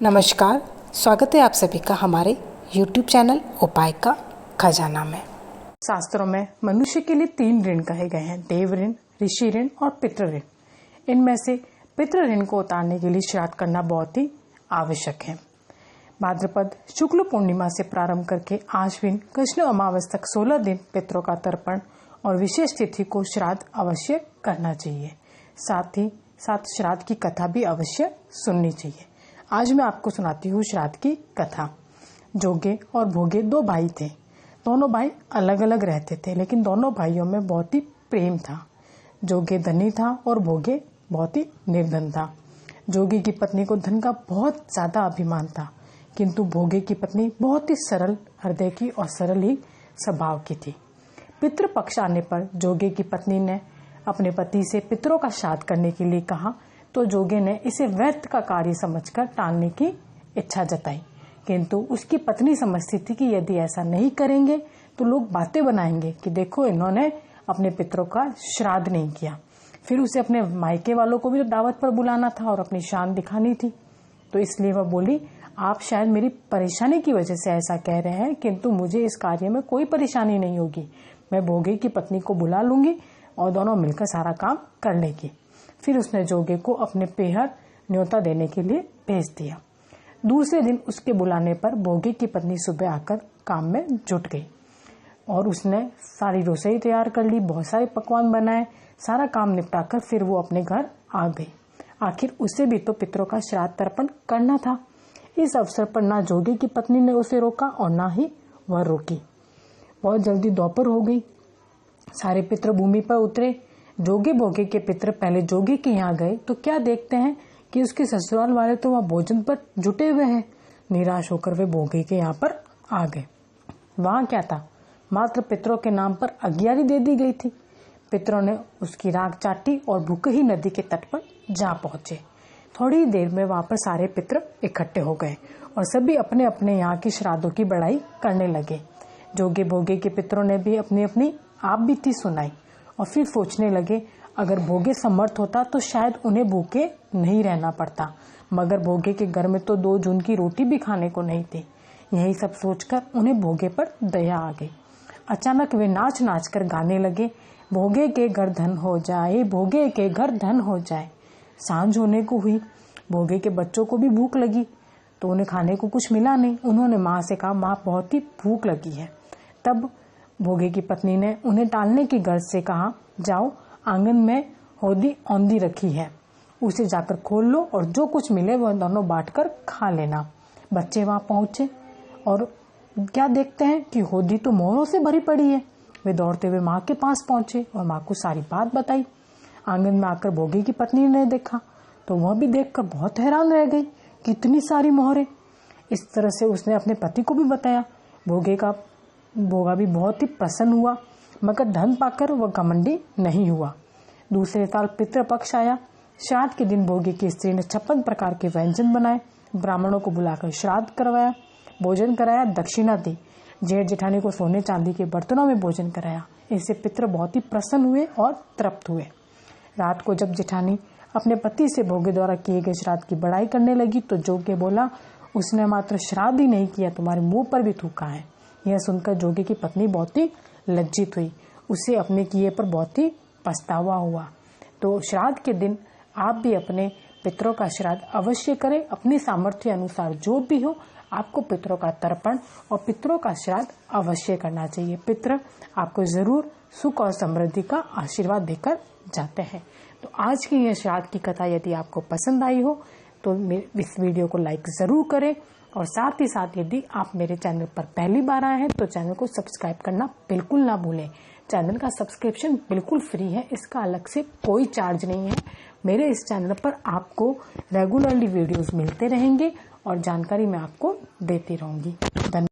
नमस्कार, स्वागत है आप सभी का हमारे YouTube चैनल उपाय का खजाना में। शास्त्रों में मनुष्य के लिए 3 ऋण कहे गए हैं, देव ऋण, ऋषि ऋण और पितृ ऋण। इनमें से पितृ ऋण को उतारने के लिए श्राद्ध करना बहुत ही आवश्यक है। भाद्रपद शुक्ल पूर्णिमा से प्रारंभ करके आश्विन कृष्ण अमावस तक 16 दिन पितरों का तर्पण और विशेष तिथि को श्राद्ध अवश्य करना चाहिए। साथ ही साथ श्राद्ध की कथा भी अवश्य सुननी चाहिए। आज मैं आपको सुनाती हूँ श्राद्ध की कथा। जोगे और भोगे 2 भाई थे। दोनों भाई अलग अलग रहते थे, लेकिन दोनों भाइयों में बहुत ही प्रेम था। जोगे धनी था और भोगे बहुत ही निर्धन था। जोगे की पत्नी को धन का बहुत ज्यादा अभिमान था, किंतु भोगे की पत्नी बहुत ही सरल हृदय की और सरल ही स्वभाव की थी। पितृपक्ष आने पर जोगे की पत्नी ने अपने पति से पितरों का श्राद्ध करने के लिए कहा, तो जोगे ने इसे व्यर्थ का कार्य समझकर टालने की इच्छा जताई, किंतु उसकी पत्नी समझती थी कि यदि ऐसा नहीं करेंगे तो लोग बातें बनाएंगे कि देखो इन्होंने अपने पितरों का श्राद्ध नहीं किया। फिर उसे अपने मायके वालों को भी तो दावत पर बुलाना था और अपनी शान दिखानी थी, तो इसलिए वह बोली, आप शायद मेरी परेशानी की वजह से ऐसा कह रहे हैं, किंतु मुझे इस कार्य में कोई परेशानी नहीं होगी। मैं भोगे की पत्नी को बुला लूंगी और दोनों मिलकर सारा काम कर लेगी। फिर उसने जोगे को अपने पेहर न्योता देने के लिए भेज दिया। दूसरे दिन उसके बुलाने पर भोगे की पत्नी सुबह आकर काम में जुट गई और उसने सारी रसोई तैयार कर ली, बहुत सारे पकवान बनाए, सारा काम निपटाकर फिर वो अपने घर आ गई। आखिर उसे भी तो पितरों का श्राद्ध तर्पण करना था। इस अवसर पर ना जोगे की पत्नी ने उसे रोका और ना ही वह रोकी। बहुत जल्दी दोपहर हो गई। सारे पितर भूमि पर उतरे। जोगे भोगे के पितर पहले जोगे के यहाँ गए तो क्या देखते हैं कि उसके ससुराल वाले तो वहाँ भोजन पर जुटे हुए हैं। निराश होकर वे भोगे के यहाँ पर आ गए। वहाँ क्या था, मात्र पितरों के नाम पर अग्यारी दे दी गई थी। पितरों ने उसकी राख चाटी और भूखही नदी के तट पर जा पहुंचे। थोड़ी देर में वहाँ पर सारे पितर इकट्ठे हो गए और सभी अपने अपने यहाँ की श्राद्धों की बढ़ाई करने लगे। जोगे भोगे के पितरों ने भी अपनी अपनी आप बीती सुनाई और फिर सोचने लगे, अगर भोगे समर्थ होता तो शायद उन्हें भूखे नहीं रहना पड़ता, मगर भोगे के घर में तो 2 जून की रोटी भी खाने को नहीं थी। यही सब सोचकर उन्हें भोगे पर दया आ गई। अचानक वे नाच नाच कर गाने लगे, भोगे के घर धन हो जाए, भोगे के घर धन हो जाए। सांझ होने को हुई। भोगे के बच्चों को भी भूख लगी, तो उन्हें खाने को कुछ मिला नहीं। उन्होंने माँ से कहा, माँ बहुत ही भूख लगी है। तब भोगे की पत्नी ने उन्हें टालने की गर्ज से कहा, जाओ आंगन में होदी औंधी रखी है, उसे जाकर खोल लो और जो कुछ मिले वह दोनों बांटकर खा लेना। बच्चे वहां पहुंचे और क्या देखते हैं कि होदी तो मोहरों से भरी पड़ी है। वे दौड़ते हुए माँ के पास पहुंचे और माँ को सारी बात बताई। आंगन में आकर भोगे की पत्नी ने देखा तो वह भी देखकर बहुत हैरान रह गई, कितनी सारी मोहरें। इस तरह से उसने अपने पति को भी बताया। भोगा भी बहुत ही प्रसन्न हुआ, मगर धन पाकर वह घमंडी नहीं हुआ। दूसरे साल पितृपक्ष आया। श्राद्ध के दिन भोगे की स्त्री ने 56 प्रकार के व्यंजन बनाए, ब्राह्मणों को बुलाकर श्राद्ध करवाया, भोजन कराया, दक्षिणा दी। जेठ जेठानी को सोने चांदी के बर्तनों में भोजन कराया। इससे पितर बहुत ही प्रसन्न हुए और तृप्त हुए। रात को जब जेठानी अपने पति से भोगे द्वारा किए गए श्राद्ध की बड़ाई करने लगी तो जोगे बोला, उसने मात्र श्राद्ध ही नहीं किया, तुम्हारे मुंह पर भी थूका है। यह सुनकर जोगे की पत्नी बहुत ही लज्जित हुई। उसे अपने किए पर बहुत ही पछतावा हुआ। तो श्राद्ध के दिन आप भी अपने पितरों का श्राद्ध अवश्य करें। अपनी सामर्थ्य अनुसार जो भी हो, आपको पितरों का तर्पण और पितरों का श्राद्ध अवश्य करना चाहिए। पितर आपको जरूर सुख और समृद्धि का आशीर्वाद देकर जाते हैं। तो आज की यह श्राद्ध की कथा यदि आपको पसंद आई हो तो इस वीडियो को लाइक जरूर करें और साथ ही साथ यदि आप मेरे चैनल पर पहली बार आए हैं तो चैनल को सब्सक्राइब करना बिल्कुल ना भूलें। चैनल का सब्सक्रिप्शन बिल्कुल फ्री है, इसका अलग से कोई चार्ज नहीं है। मेरे इस चैनल पर आपको रेगुलरली वीडियोस मिलते रहेंगे और जानकारी मैं आपको देती रहूंगी। धन्यवाद।